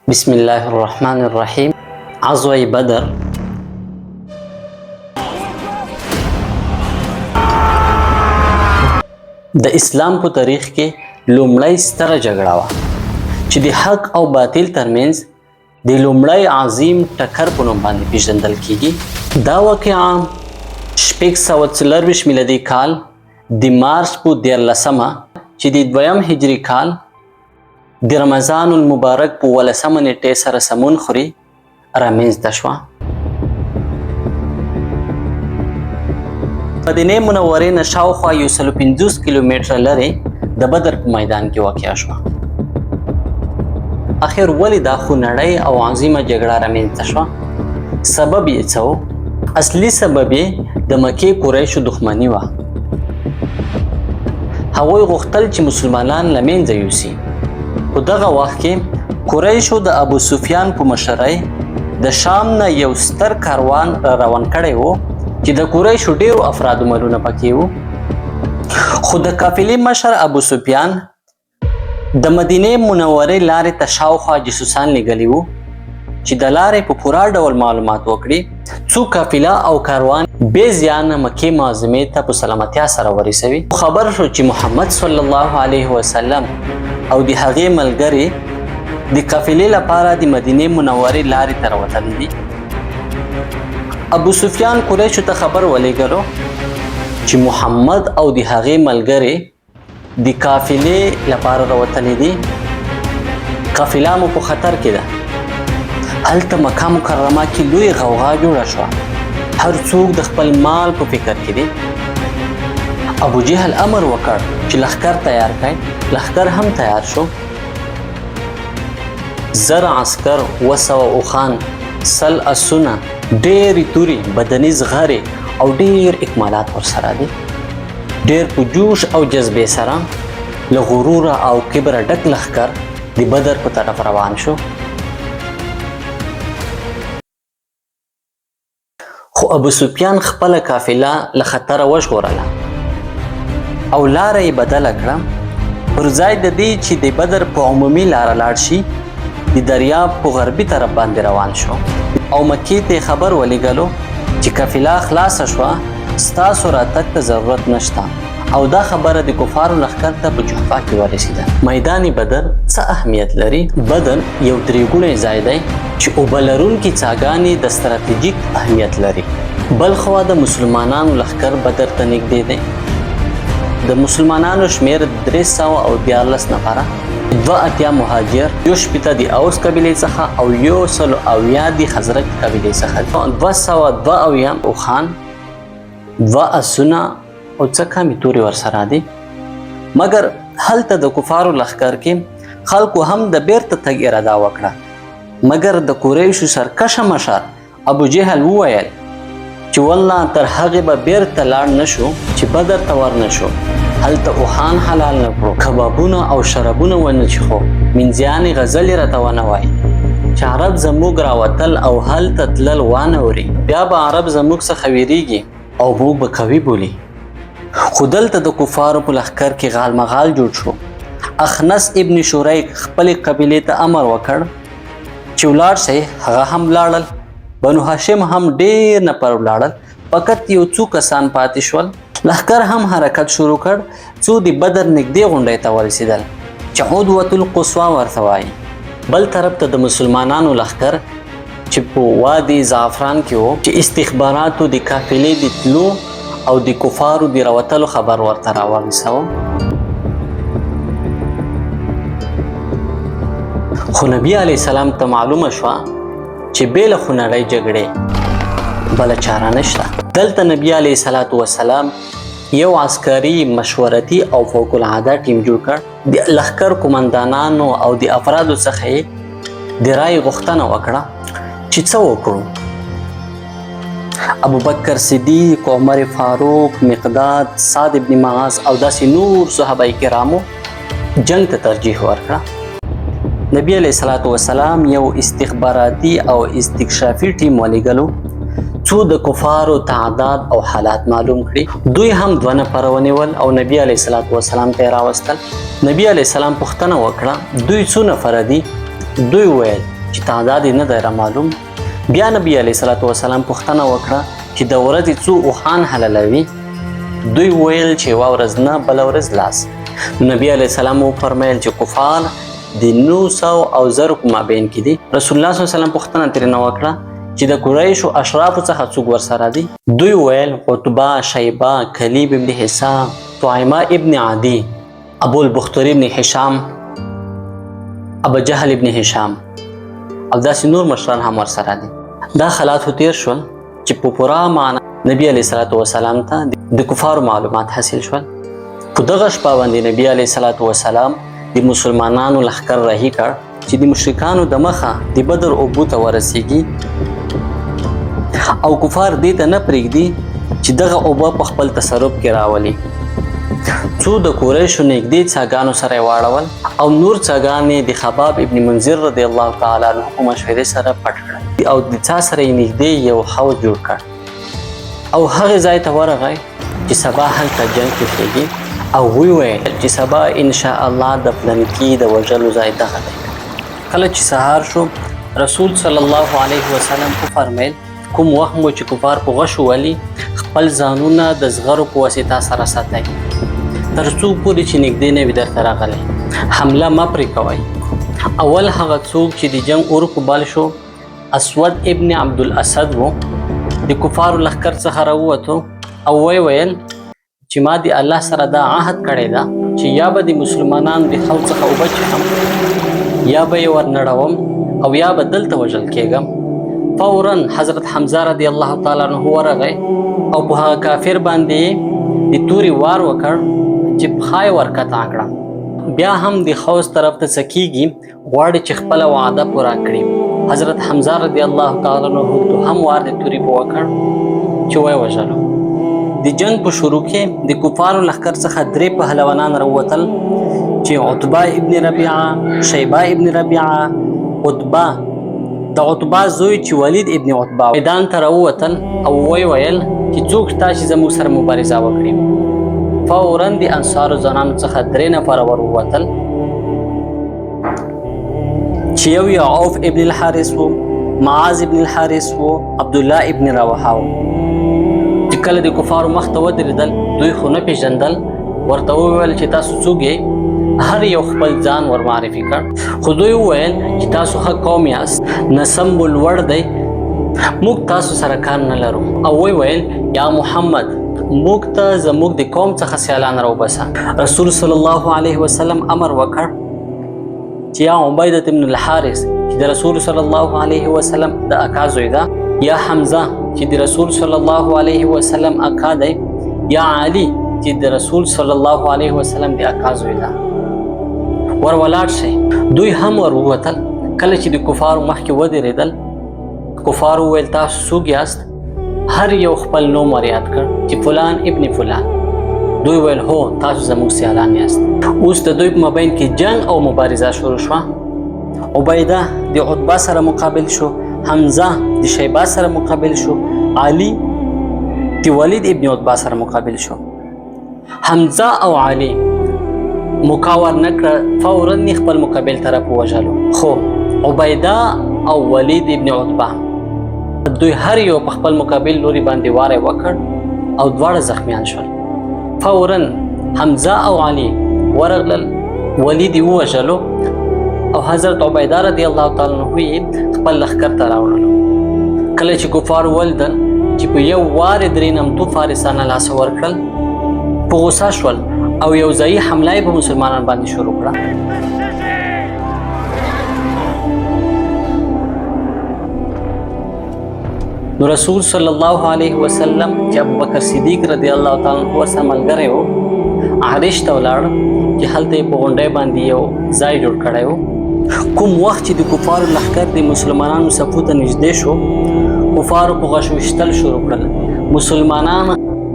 بسم الله الرحمن الرحیم. غزوه بدر د اسلام په تاریخ کې لومړی ستره جګړه وه چې د حق او باطل ترمنځ د لومړی عظیم ټکر په نوم باندې پیژندل کیږي. دا واقعه 640 میلادي کال د مارچ په 14مه چې د 2 هجری کال د رمضان المبارک په 18مه نیټې سره سمون خوري رامنځته شوه. مدینه منورې نه شاوخوا 150 کیلومتره لرې د بدر په میدان کې واقع شوه. اخر ولې دا خونړۍ او عظیمه جګړه رامنځته شوه؟ سبب یې څه و؟ اصلي سبب یې د مکې قریشو دښمني وه. هغوی غوښتل چې مسلمانان له منځه یوسي. په دغه وخت کې قریشو د ابو سفیان په مشرۍ د شام نه یو ستر کاروان را روان کړی و چې د قریشو ډیرو افرادو مالونه پکې وو. خو د قافلې مشر ابو سفیان د مدینه منورې لارې ته شاوخوا جاسوسان لېږلي وو چې د لارې په پوره ډول معلومات وکړي څو قافله او کاروان بې زیانه مکې معظمې ته په سلامتیا سره ورسوي. خبر شو چې محمد صلی الله علیه وسلم او د هغې ملګري د قافلې لپاره د مدینې منورې لارې ته راوتلي دي. ابو سفیان قریشو ته خبر ولېږلو چې محمد او د هغې ملګري د قافلې لپاره راوتلي دي. قافله مو په خطر کې ده. هلته مکه مکرمه کې لوی غوغا جوړه شوه. هر څوک د خپل مال په فکر کې دي. ابو جهل امر وکړ چې لښکر تیار کړئ. لښکر هم تیار شو. 1000 عسکر، 200 اوښان، 100 اسونه، ډېرې تورې بدنیز غارې او ډېر اکمالات ورسره دي. ډېر په جوش او جذبې سره له غروره او کبره ډک لښکر د بدر په طرف روان شو. خو ابو سفیان خپله قافله له خطره وژغورله او لاره یې بدله کړه. پر ځای د دې چې د بدر په عمومي لاره لاړ شي د دریاب په غربي طرف باندې روان شو او مکې ته خبر ولېږلو چې قافله خلاصه شوه، ستاسو راتګ ته ضرورت نشته. او دا خبره د کفارو لښکر ته په جحفه کې ورسېده. میدان بدر څه اهمیت لري؟ بدر یو درېګونی ځای دی چې اوبه لرونکي څاګانې د ستراتیژیک اهمیت لري. بل خوا د مسلمانانو لښکر بدر ته نږدې دی. د مسلمانانو شمیر 314 نفره، 82 مهاجر، 80 د اوس قبیلې څخه او 180 د خزرج قبیلې څخه، 202 اوښان، 2 اسونه او څه کمې تورې ورسره دي. مګر هلته د کفارو لښکر کې خلکو هم د بیرته تګ اراده وکړه. مګر د قریشو سرکشه مشر ابو جهل وویل چې والله تر هغې به بیرته لاړ نشو چې بدر ته ورنشو. هلته اوښان حلال نه کړو، کبابونه او شرابونه ونه څښو، منځیانې غزلې راته ونه وایي چې عرب زموږ راوتل او هلته تلل وانه وري، بیا به عرب زموږ څخه ویریږي او موږ به قوي بولي. خو دلته د کفارو په لښکر کې غال مغال جوړ شو. اخنس ابن شریک خپلې قبیلې ته امر وکړ چې ولاړ شئ. هغه هم ولاړل. بنو هاشم هم ډېر نفر ولاړل. فقط یو څو کسان پاتې شول. لښکر هم حرکت شروع کړ څو د بدر نږدې غونډۍ ته ورسېدل چې عدوة القصوی ورته وایي. بل طرف ته د مسلمانانو لښکر چې په وادي زعفران کې و چې استخباراتو د قافلې د تلو او د کفارو د راوتلو خبر ورته راورساوه. خو نبي علیه السلام ته معلومه شوه چې بې له خونړۍ جګړې بله چاره نشته. دلته نبي علیه السلام یو عسکري مشورتي او فوق العاده ټیم جوړ کړ. د لښکر قمندانانو او د افرادو څخه یې د رای غوښتنه وکړه چې څه وکړو. ابو بکر صدیق، عمر فاروق، مقداد، سعد ابن معاذ او داسې نور صحابه کرامو جنگ ته ترجیح ورکړه. نبی علیه السلام یو استخباراتي او استکشافي ټیم ولېږلو څو د کفارو تعداد او حالات معلوم کړي. دوی هم 2 نفر ونیول او نبی علیه السلام ته راوستل. نبی علیه السلام پوښتنه وکړه دوی څو نفر دي؟ دوی وویل چې تعداد نه دی را معلوم. بیا نبی علیه الصلاة والسلام پوښتنه وکړه چې د ورځې څو اوښان حلالوي؟ دوی ویل چې یوه ورځ نه بله ورځ لاس. نبی علیه السلام وفرمیل چې کفار د 900 او 1000 په مابین کې دي. رسول الله صلی الله علیه وسلم پوښتنه ترېنه وکړه چې د قریشو اشرافو څخه څوک ورسره دي؟ دوی ویل عتبه، شیبه، کلیب ابن حسام، طعیمه ابن عدی، ابو البختری ابن هشام، ابو جهل ابن هشام او داسې نور مشران هم ورسره دي. دا حالات تیر شول چې په پوره معنا نبی علیه الصلاة والسلام ته د کفارو معلومات حاصل شول. په دغه شپه باندې نبی علیه الصلاة والسلام د مسلمانانو لښکر رهي کړ چې د مشرکانو د مخه د بدر اوبو ته ورسیږي او کفار دې ته نه پرېږدي چې دغه اوبه په خپل تصرف کې راولي. څو د قریشو نږدې څاګانو سره یې واړول او نور څاګانې د خباب ابن منذر رضی الله تعالی عنه په مشورې سره پټ کړل او د څا سره یې نږدې یو حوض جوړ کړ او هغې ځای ته ورغی چې سبا هلته جنګ پېښېږي او وویل چې سبا انشاء الله د پلانکي د وژلو ځای دغه دی. کله چې سهار شو رسول صلی الله علیه وسلم وفرمیل کوم وخت مو چې کفار په غشو ولي خپل ځانونه د زغرو په واسطه سره ساتئ تر څو پورې چې نږدې نه وي درته راغلی. حمله مه پرې کوئ. اول هغه څوک چې د جنګ اور په بال شو اسود ابن عبدالاسد و. د کفارو لښکر څخه راووتو او ویل چې ما د الله سره دا عهد کړی ده چې یا به د مسلمانانو د حوض څخه اوبه څښم یا به یې ورنړوم او یا به دلته وژل کېږم. فورا حضرت حمزه رضی الله تعالی عنه ورغی او په هغه کافر باندې د تورې وار وکړ چې پښه یې ورکته کړه. بیا هم د حوض طرف ته څه کېږي غواړي چې خپله وعده پوره کړي. حضرت حمزه رضی الله تعالی عنه هم وار د تورې په وکړ چې ویې وژلو. د جنگ په شروع کې د کفارو لښکر څخه 3 پهلوانان راووتل چې عتبه ابن ربیعه، شیبه ابن ربیعه، عتبه د عتبه زوی چې ولید ابن عتبه میدان ته راووتل او ویل چې څوک شته چې زموږ سره مبارزه وکړي. فورا د انصارو ځوانانو څخه 3 نفره ور ووتل چې یو یې عوف ابن الحارث و، معاذ ابن الحارث و، عبدالله ابن رواحه و. چې کله د کفارو مخ ته ودرېدل دوی خو نه پېژندل. ورته وویل چې تاسو څوک یې؟ هر یو خپل ځان ور معرفي کړ خو دوی وویل چې تاسو ښه قوم یاست، نسب مو لوړ دی، موږ تاسو سره کار نه لرو. او ویل یا محمد موږ ته زموږ د قوم څخه سیالان راوباسه. رسول صلی الله علیه وسلم امر وکړ چې یا عبیده ابن الحارث چې د رسول صلی الله علیه وسلم د اکا زوی ده، یا حمزه چې د رسول صلی الله علیه وسلم اکا دی، یا علی چې د رسول صلی الله علیه وسلم د اکا زوی ده، ور ولاړ شي. دوی هم ور ووتل. کله چې د کفارو مخکې ودرېدل کفارو ویل تاسو څوک یاست؟ هر یو خپل نوم ور یاد کړ چې فلان ابن فلان. دوی ویل هو تاسو زموږ سیالان یاست. اوس د دوی په مابین کې جنگ او مبارزه شروع شوه. عبیده د عتبه سره مقابل شو، حمزه د شیبه سره مقابل شو، علی د ولید ابن عتبه سره مقابل شو. حمزه او علی مقاور نکړه، فورا خپل مقابل طرف وژلو. خو عبیده او ولید ابن عتبه دوی هر یو په خپل مقابل لوري باندې واره وکړ او دواړه زخمیان شول. فورا حمزه او علی ورغلل، ولید وژلو او حضرت عبیده رضی الله تعالی عنه خپل لښکر ته راوړلو. کله چې کفار ولیدل چې په یو وار 3 نمتو فارسان لاس ورکړل په غوسه شول او یو ځایي حمله په مسلمانانو باندې شروع کړه. نو رسول صلی الله علیه وسلم چې ابوبکر صدیق رضی الله تعالی عنہ ورسره ملګری و عرش ته ولاړ چې هلته په غونډۍ باندې یو ځای جوړ کړی و. کوم وخت چې د کفارو لښکر د مسلمانانو صفو ته نږدې شو کفارو په غشو ویشتل شروع کړل. مسلمانان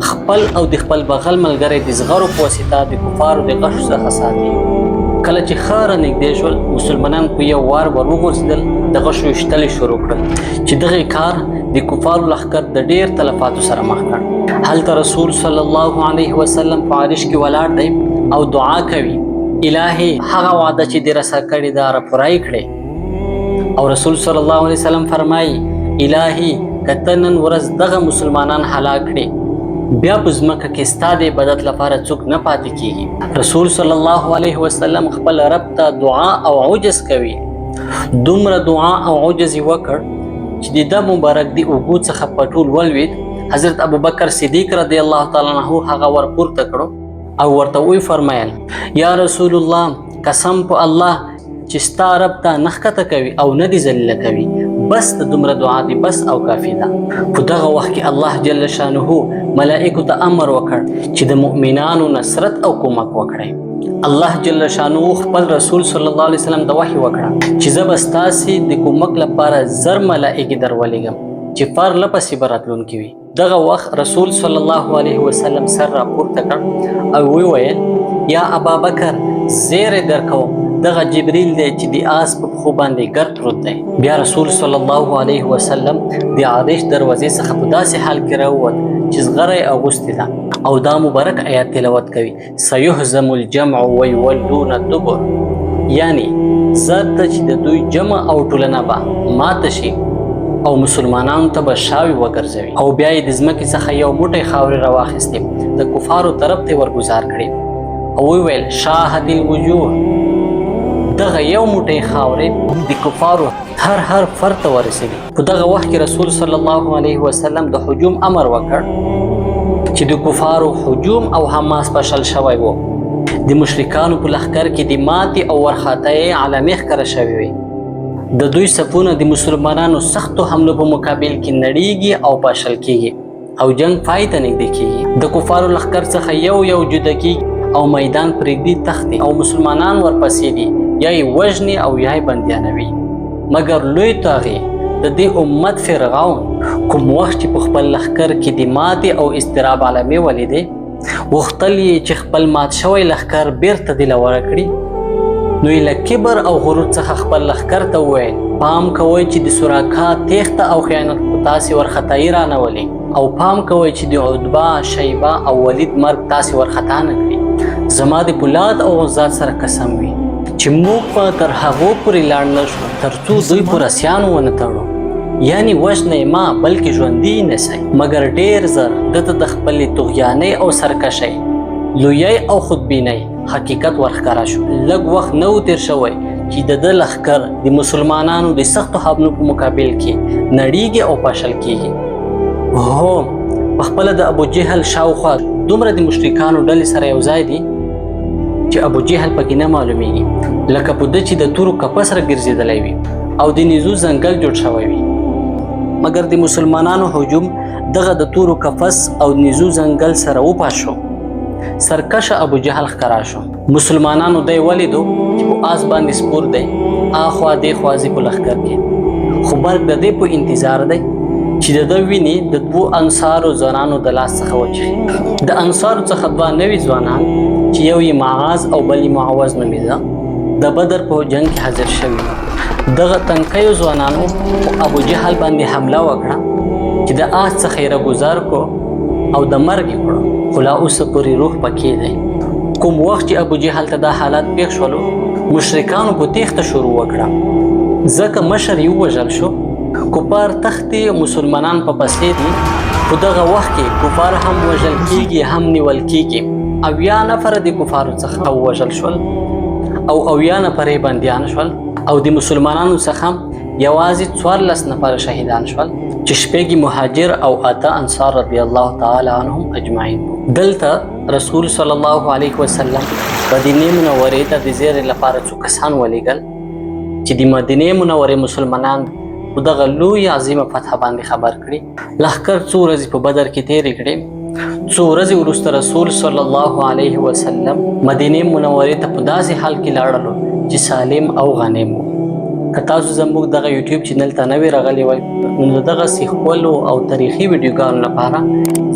خپل او د خپل بغل ملګری د زغرو په واسطه د کفارو د غشو څخه ساتي. کله چې ښه نږدې شول مسلمانان په یو وار ور وغورځېدل، د غشو ویشتل شروع کړل چې دغه کار د کفارو لښکر د ډېر تلفاتو سره مخ کړ. هلته رسول صلی الله علیه وسلم په عرش کې ولاړ دی او دعا کوي الهي هغه وعده چې دې راسره کړې ده را پوره یې کړې. او رسول صلی الله علیه وسلم فرمایي الهي کته نن ورځ دغه مسلمانان هلاک کړي بیا په ځمکه کې ستا د عبادت لپاره څوک نه پاتې کیږي. رسول صلی الله علیه وسلم خپل رب ته دعا او عجز کوي. دومره دعا او عجز یې وکړ چې د مبارک دی اوږو څخه پټول ولوید. حضرت ابوبکر صدیق رضی الله تعالی عنہ هغه ورپورته کړو او ورته وی فرمایل یا رسول الله قسم په الله چې ستا رب ته نښکته کوي او نه دي ذلیله کوي، بس د دومره دعا دی بس او کافي ده. په دغه وخت کې الله جل شانه ملائکو ته امر وکړ چې د مؤمنانو نصرت او کومک وکړي. الله جل شانه خپل رسول صلی الله علیه وسلم د وحی وکړه چې زه به ستاسې د کومک لپاره زر ملائکې درولېږم چې پرله پسې به راتلونکي وي. دغه وخت رسول صلی الله علیه وسلم سر راپورته کړ او وویل یا ابابکر زیری درکوم دغه جبریل دی چې د آس په پښو باندې ګرد پروت دی. بیا رسول صلی الله علیه وسلم د عرش دروازې څخه په داسې حال کې راووت چې زغره یې اغوستې ده او دا مبارک آیات تلاوت کوي سیهزم الجمع ویولون الدبر، یعنی زرته چې د دوی جمع او ټولنه به ماته شي او مسلمانانو ته به شاوي وګرځوي. او بیا یې د ځمکې څخه یو موټی خاورې راواخیستې د کفارو طرف ته ورګزار کړې او وویل شاهد الوجوه. دغه یو موټی خاورې د کفارو هر فرد ته ورسېدې. په دغه وخت کې رسول صلی الله علیه وسلم د هجوم امر وکړ چې د کفارو هجوم او حماس پاشل شوی و. د مشرکانو په لښکر کې د ماتې او ورخطایۍ علامې ښکاره شوې وې. د دوی صفونه د مسلمانانو سختو حملو په مقابل کې نړیږي او پاشل کیږي او جنگ پای ته نږدې کیږي. د کفارو لښکر څخه یو جدا کیږي او میدان پرېږدي تښتي او مسلمانان ورپسې دي یا یې وژني او یا یې بندیانوي. مګر لوی طاغې د دې امت فرعون کوم وخت چې په خپل لښکر کې د ماتې او اضطراب علامې ولیدې غوښتل یې چې خپل مات شوی لښکر بیرته دلوره کړي. نو یې له کبر او غرور څخه خپل لښکر ته وویل پام کوئ چې د سراکا تیښته او خیانت په تاسې ورخطایي رانولي او پام کوئ چې د عتبه شیبه او ولید مرګ تاسې ورخطا نه کړي. زما د پولاد او غزات سره قسم وي چې موږ به تر هغو پورې لاړ نه شو تر څو دوی په رسیانو ونه تړو، یعنی وژنئ ما بلکې ژوندي یې نیسئ. مګر ډېر زر دته د خپلې طغیانۍ او سرکشۍ لویۍ او خودبینۍ حقیقت ورښکاره شو. لږ وخت نه و تیر شوی چې د ده لښکر د مسلمانانو د سختو حملو په مقابل کې نړیږي او پاشل کیږي. هو پخپله د ابوجهل شاوخوا دومره د مشرکانو ډلې سره یو ځای دي چې ابوجهل پکې نه معلومیږي، لکه په ده چې د تورو کپه سره ګرځېدلی وي او د نیزو ځنګل جوړ شوی وي. مګر د مسلمانانو هجوم دغه د تورو کفس او نیزو ځنګل سره وپاشو. سرکشه ابوجهل ښکاره شو. مسلمانانو دی ولیدو چې په آس باندې سپور دی اخوا دېخوا ځي په لښکر کې، خو مرګ د دې په انتظار دی چې د ده وینې د دوو انصارو ځوانانو د لاس څخه وچښي. د انصارو څخه دوه نوي ځوانان چې یو یې معاذ او بل یې معوض نومېده د بدر په جنګ کې حاضر شوي. دغه تنکیو ځوانانو په ابوجهل باندې حمله وکړه چې د آس څخه یې راګزار کو او د مرګ یې کړو، خو لا اوسه پورې روح پکې دی. کوم وخت چې ابوجهل ته دا حالات پېښ شولو مشرکانو په تېښته شروع وکړه، ځکه مشر یې ووژل شو. کفار تښتي مسلمانان په پسې دي. په دغه وخت کې کفار هم وژل کیږي هم نیول کیږي. 80 نفره د کفارو څخه ووژل شول او 80 نفره بندیان شول او د مسلمانانو څخه یوازې 14 نفره شهیدان شول چې شپږ مهاجر او 8 انصار رضی الله تعالی عنهم اجمعین. دلته رسول صلی الله علیه وسلم مدینه منورې ته د زیرې لپاره څو کسان ولیږل چې د مدینه منورې مسلمانان په دغه لوی عظیمه فتح باندې خبر کړي. لښکر څو ورځې په بدر کې تېرې کړې. څو ورځې وروسته رسول صلی الله علیه وسلم مدینه منورې ته په داسې حال کې لاړلو چې سالم او غانم و. که تاسو زموږ دغه یوټیوب چینل ته نوې راغلي وئ نو دغسې ښکلو او تاریخي ویډیوګانو لپاره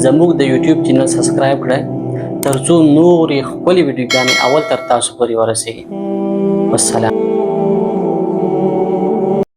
زموږ د یوټیوب چینل سبسکرایب کړئ تر څو نورې ښکلې ویډیوګانې اول تر تاسو پورې ورسېږي. والسلام.